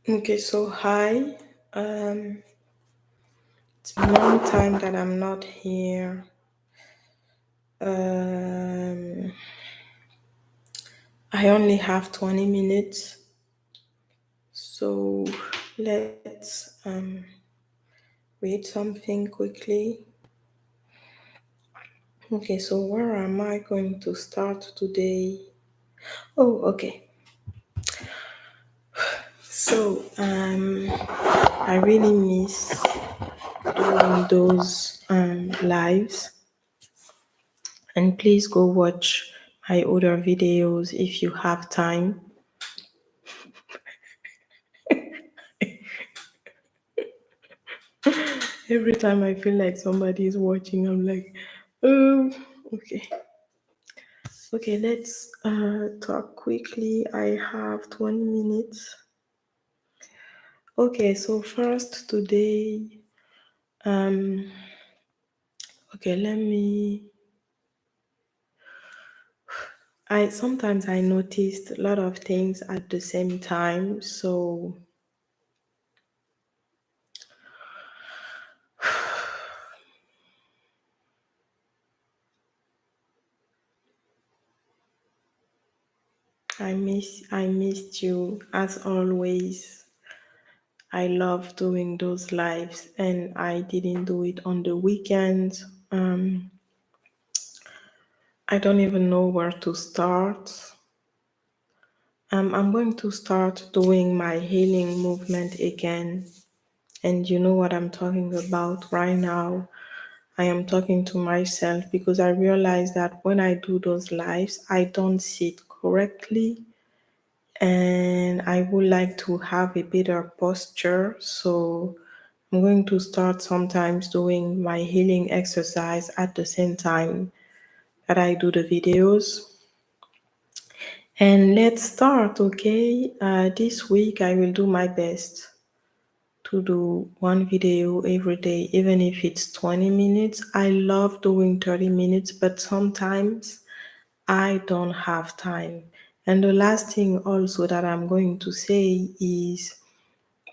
Okay, so hi. Um, it's been a long time that I'm not here. Um, I only have 20 minutes, so let's read something quickly. Okay, so where am I going to start today? Oh, okay. So I really miss doing those lives, and please go watch my other videos if you have time. Every time I feel like somebody is watching, I'm like, um, okay, okay, let's talk quickly. I have 20 minutes. Okay, so first today, um, okay, let me. I sometimes I noticed a lot of things at the same time, so I missed you as always. I love doing those lives, and I didn't do it on the weekends. I don't even know where to start. I'm going to start doing my healing movement again. And you know what I'm talking about right now. I am talking to myself because I realize that when I do those lives, I don't sit correctly. And I would like to have a better posture. So I'm going to start sometimes doing my healing exercise at the same time that I do the videos. And let's start, okay? This week I will do my best to do one video every day, even if it's 20 minutes. I love doing 30 minutes, but sometimes I don't have time. And the last thing also that I'm going to say is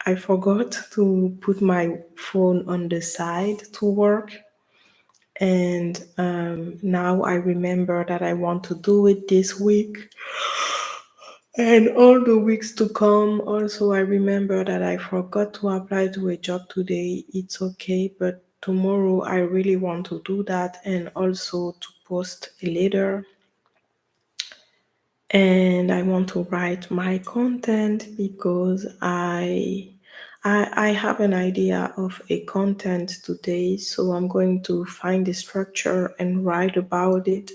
I forgot to put my phone on the side to work. And now I remember that I want to do it this week. And all the weeks to come, also, I remember that I forgot to apply to a job today. It's okay, but tomorrow I really want to do that and also to post a letter. And I want to write my content because I have an idea of a content today, so I'm going to find the structure and write about it.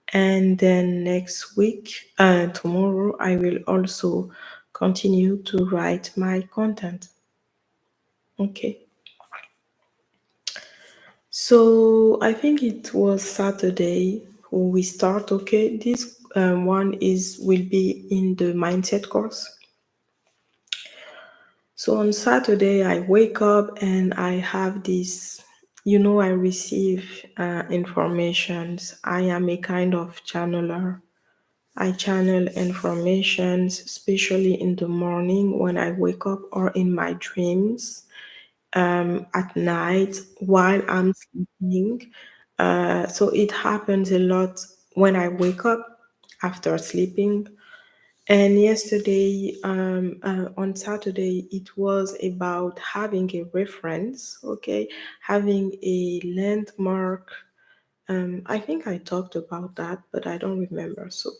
And then next week, tomorrow, I will also continue to write my content. Okay. So I think it was Saturday when we start. Okay, this one is will be in the mindset course. So on Saturday, I wake up and I have this. I receive informations. I am a kind of channeler. I channel informations, especially in the morning when I wake up or in my dreams, at night while I'm sleeping. So it happens a lot when I wake up after sleeping. And yesterday, on Saturday, it was about having a reference, okay, having a landmark. I think I talked about that, but I don't remember. So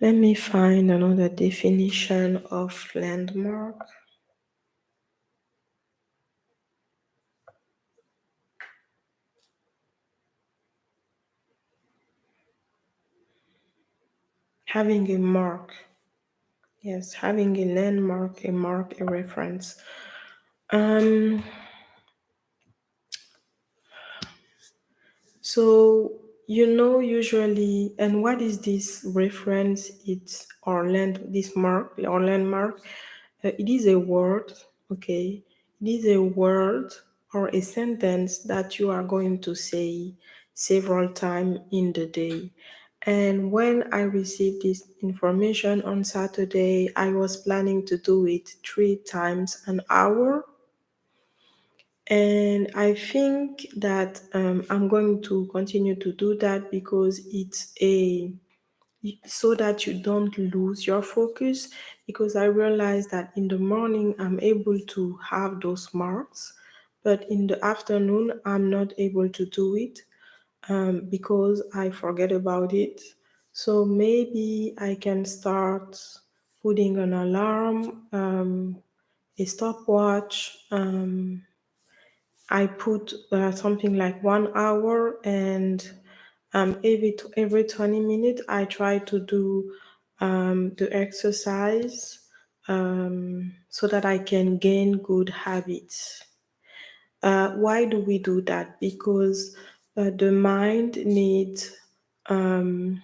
let me find another definition of landmark. Having a mark. Yes, having a landmark, a mark, a reference. Um, so usually, and what is this reference? It's or this mark or landmark. It is a word, okay? It is a word or a sentence that you are going to say several times in the day. And when I received this information on Saturday, I was planning to do it 3 times an hour. And I think that I'm going to continue to do that because it's a so that you don't lose your focus. Because I realized that in the morning I'm able to have those marks, but in the afternoon I'm not able to do it because I forget about it. So maybe I can start putting an alarm, a stopwatch. I put something like 1 hour, and every 20 minutes I try to do the exercise so that I can gain good habits. Why do we do that? Because the mind needs um,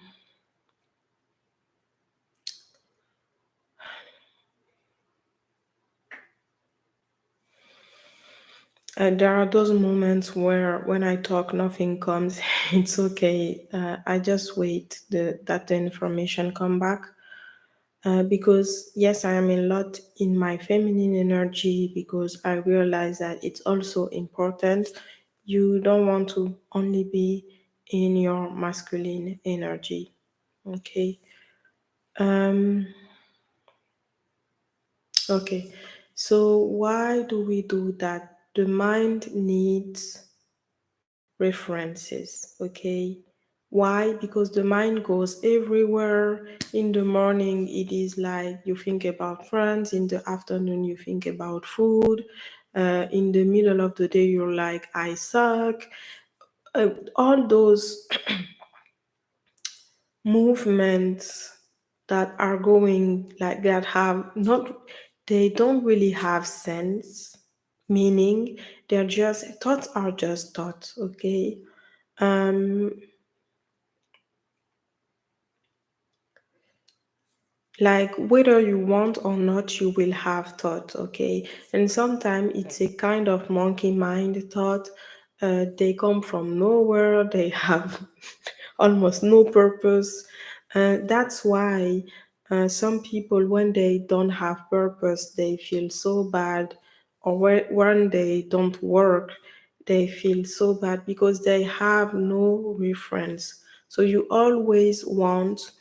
there are those moments where when I talk, nothing comes. It's okay. I just wait that the information come back. Because yes, I am a lot in my feminine energy because I realize that it's also important. You don't want to only be in your masculine energy. Okay. Um, okay. So why do we do that? The mind needs references. Okay. Why? Because the mind goes everywhere. In the morning, it is like you think about friends. In the afternoon, you think about food. In the middle of the day, you're like, I suck. All those movements that are going like that have not, they don't really have sense, meaning they're just thoughts are just thoughts. Okay. Um, like whether you want or not, you will have thought. Okay. And sometimes it's a kind of monkey mind thought. They come from nowhere, they have almost no purpose. That's why some people, when they don't have purpose, they feel so bad, or when they don't work, they feel so bad because they have no reference. So you always want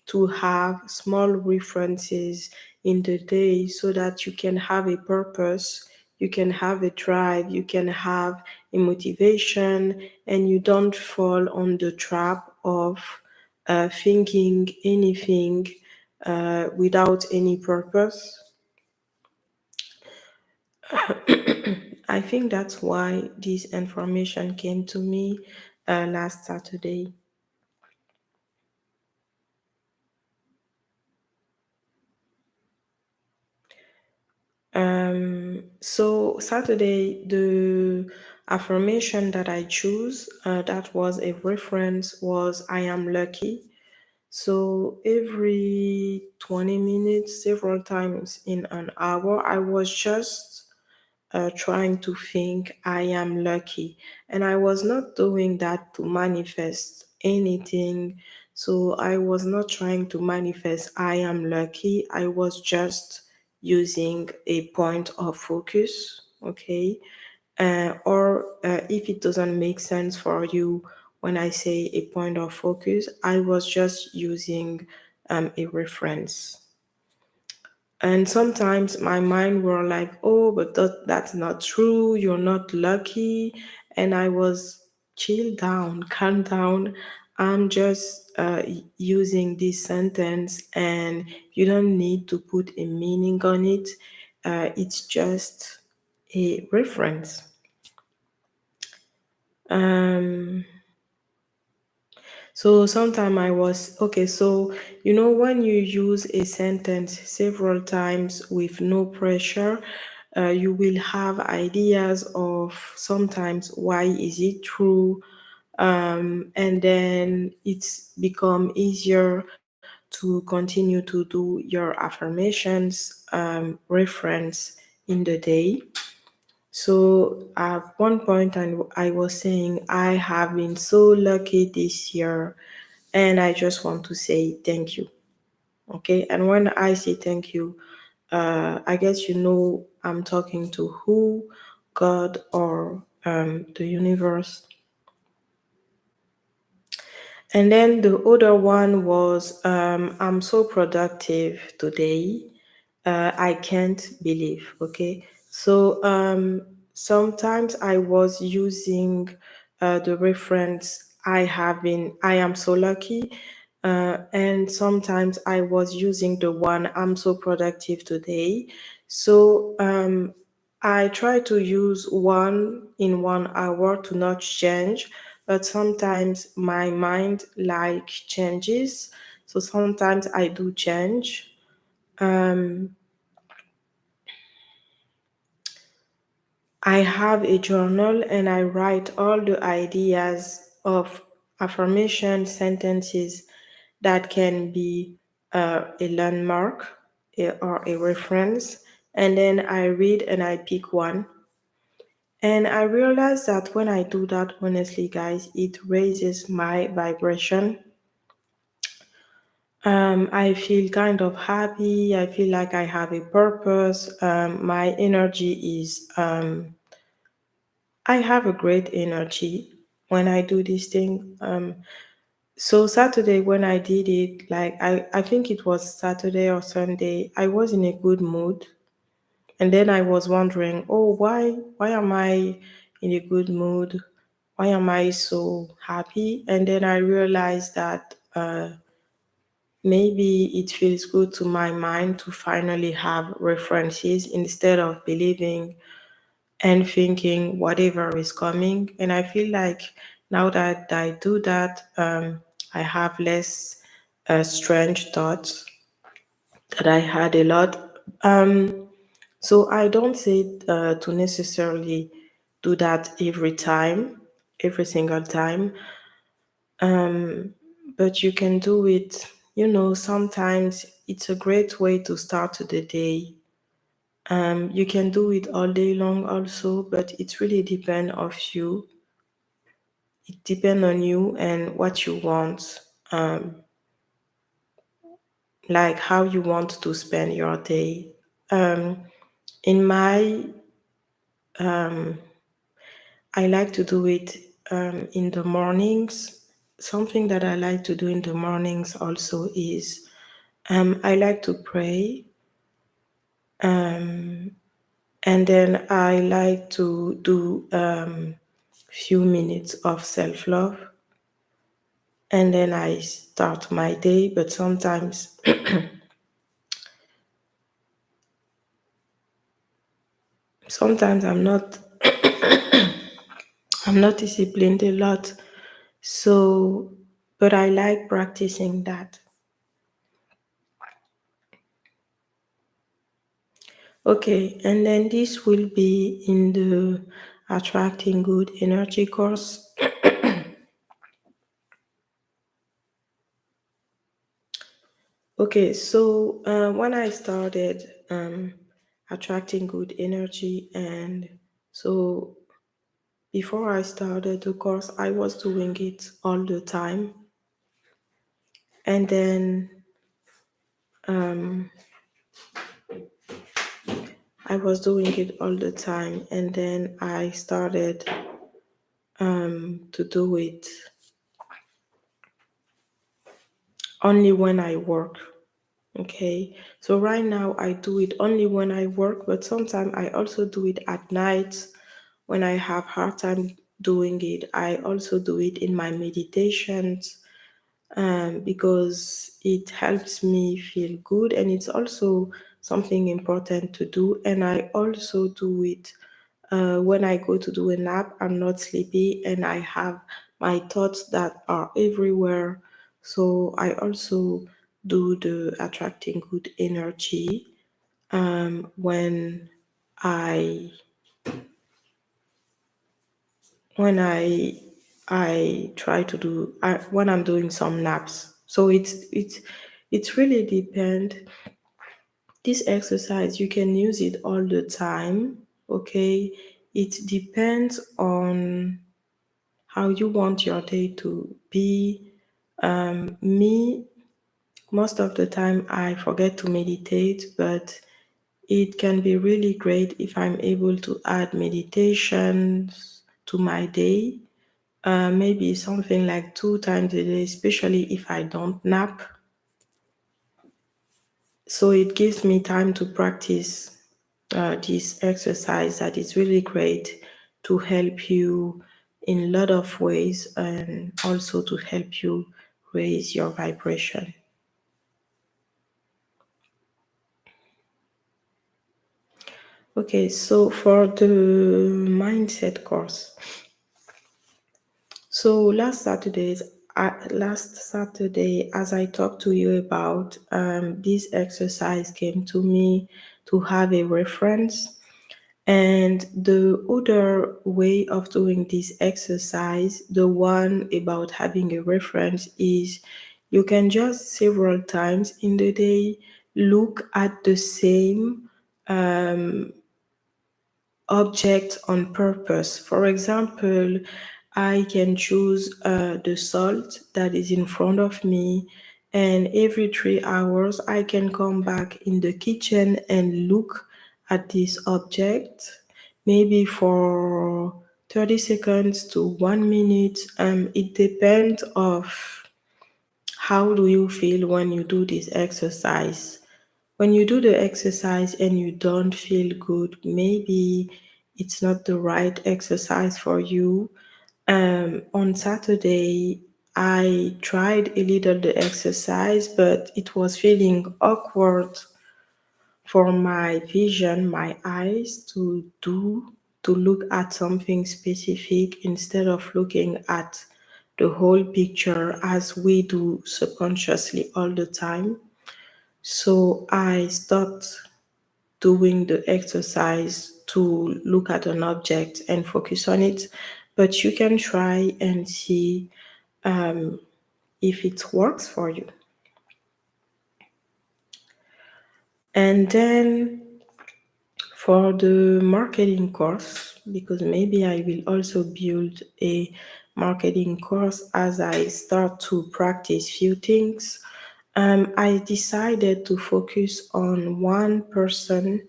to have small references in the day so that you can have a purpose, you can have a drive, you can have a motivation, and you don't fall on the trap of thinking anything without any purpose. I think that's why this information came to me last Saturday. So Saturday, the affirmation that I choose, that was a reference, was I am lucky. So every 20 minutes, several times in an hour, I was just trying to think I am lucky. And I was not doing that to manifest anything. So I was not trying to manifest I am lucky. I was just using a point of focus. Okay. Or if it doesn't make sense for you when I say a point of focus, I was just using a reference. And sometimes my mind were like, oh, but that's not true. You're not lucky. And I was chill down, calm down. I'm just using this sentence, and you don't need to put a meaning on it. It's just a reference. Um, so sometime I was okay. So when you use a sentence several times with no pressure, you will have ideas of sometimes why is it true, and then it's become easier to continue to do your affirmations reference in the day. So at one point, I was saying I have been so lucky this year, and I just want to say thank you. Okay, and when I say thank you, I guess you know I'm talking to who, God or the universe. And then the other one was I'm so productive today. I can't believe. Okay. So sometimes I was using the reference I am so lucky. And sometimes I was using the one I'm so productive today. So I try to use one in 1 hour to not change, but sometimes my mind like changes. So sometimes I do change. Um, I have a journal and I write all the ideas of affirmation sentences that can be a landmark or a reference. And then I read and I pick one. And I realize that when I do that, honestly, guys, it raises my vibration. I feel kind of happy. I feel like I have a purpose. My energy is, I have a great energy when I do this thing. So Saturday when I did it, like I think it was Saturday or Sunday, I was in a good mood. And then I was wondering, oh, why am I in a good mood? Why am I so happy? And then I realized that maybe it feels good to my mind to finally have references instead of believing and thinking whatever is coming. And I feel like now that I do that, I have less strange thoughts that I had a lot. So I don't say to necessarily do that every time, every single time, but you can do it. You know, sometimes it's a great way to start the day. You can do it all day long also, but it really depends of you. It depends on you and what you want, like how you want to spend your day. Um, in my I like to do it in the mornings. Something that I like to do in the mornings also is I like to pray, and then I like to do few minutes of self love, and then I start my day. But sometimes I'm not disciplined a lot. So, but I like practicing that. Okay, and then this will be in the attracting good energy course. Okay, so when I started attracting good energy, and so before I started the course, I was doing it all the time, and then I was doing it all the time, and then I started to do it only when I work. Okay, so right now I do it only when I work, but sometimes I also do it at night when I have hard time doing it. I also do it in my meditations because it helps me feel good, and it's also something important to do. And I also do it when I go to do a nap. I'm not sleepy and I have my thoughts that are everywhere. So I also do the attracting good energy when I when I try to do when I'm doing some naps. So it's really depend. This exercise you can use it all the time. Okay, it depends on how you want your day to be. Me, most of the time I forget to meditate, but it can be really great if I'm able to add meditations to my day. Maybe something like 2 times a day, especially if I don't nap. So it gives me time to practice this exercise that is really great to help you in a lot of ways and also to help you raise your vibration. Okay, so for the mindset course, so last Saturday, as I talked to you about, this exercise came to me to have a reference. And the other way of doing this exercise, the one about having a reference, is you can just several times in the day look at the same object on purpose. For example, I can choose the salt that is in front of me, and every 3 hours I can come back in the kitchen and look at this object, maybe for 30 seconds to 1 minute. It depends of how do you feel when you do this exercise. When you do the exercise and you don't feel good, maybe it's not the right exercise for you. On Saturday, I tried a little the exercise, but it was feeling awkward for my vision, my eyes to look at something specific instead of looking at the whole picture as we do subconsciously all the time. So I stopped doing the exercise to look at an object and focus on it. But you can try and see if it works for you. And then for the marketing course, because maybe I will also build a marketing course as I start to practice few things. I decided to focus on one person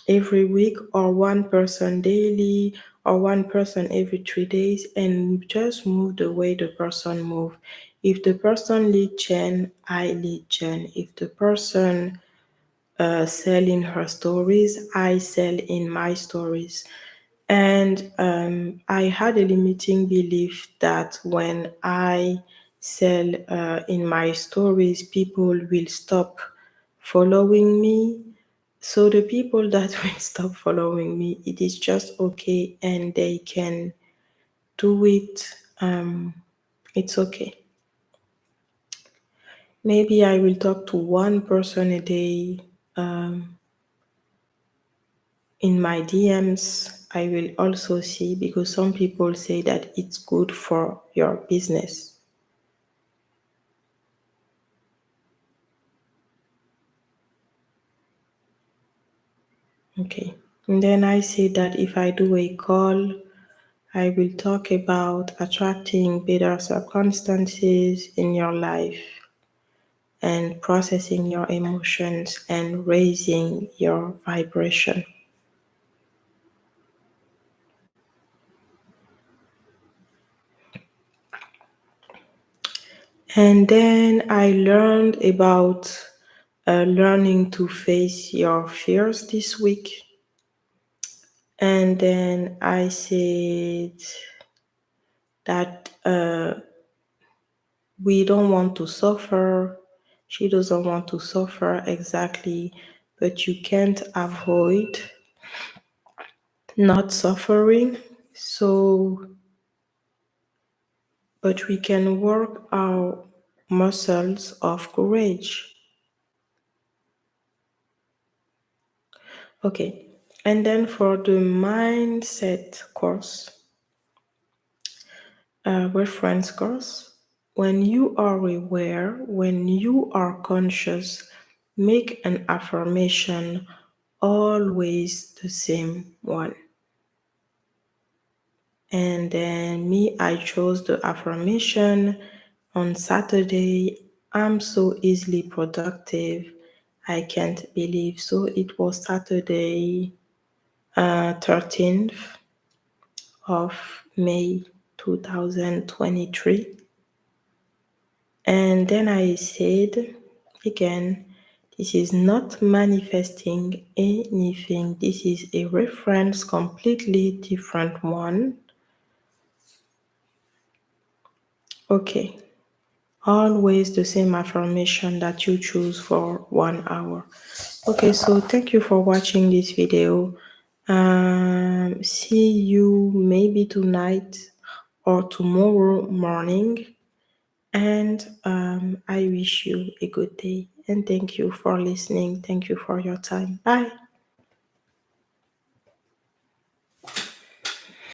every week, or one person daily, or one person every 3 days, and just move the way the person move. If the person lead gen, I lead gen. If the person sell in her stories, I sell in my stories. And I had a limiting belief that when I sell in my stories, people will stop following me. So the people that will stop following me, it is just okay, and they can do it. It's okay. Maybe I will talk to one person a day in my DMs. I will also see, because some people say that it's good for your business. Okay. And then I say that if I do a call, I will talk about attracting better circumstances in your life and processing your emotions and raising your vibration. And then I learned about learning to face your fears this week. And then I said that we don't want to suffer. She doesn't want to suffer exactly, but you can't avoid not suffering. So, but we can work our muscles of courage. Okay. And then for the mindset course, reference course, when you are aware, when you are conscious, make an affirmation, always the same one. And then me, I chose the affirmation, On Saturday, I'm so easily productive. I can't believe. So it was Saturday, 13th of May 2023. And then I said again, this is not manifesting anything. This is a reference, completely different one. Okay. Always the same affirmation that you choose for 1 hour. Okay, so thank you for watching this video. See you maybe tonight or tomorrow morning. And I wish you a good day. And thank you for listening. Thank you for your time. Bye.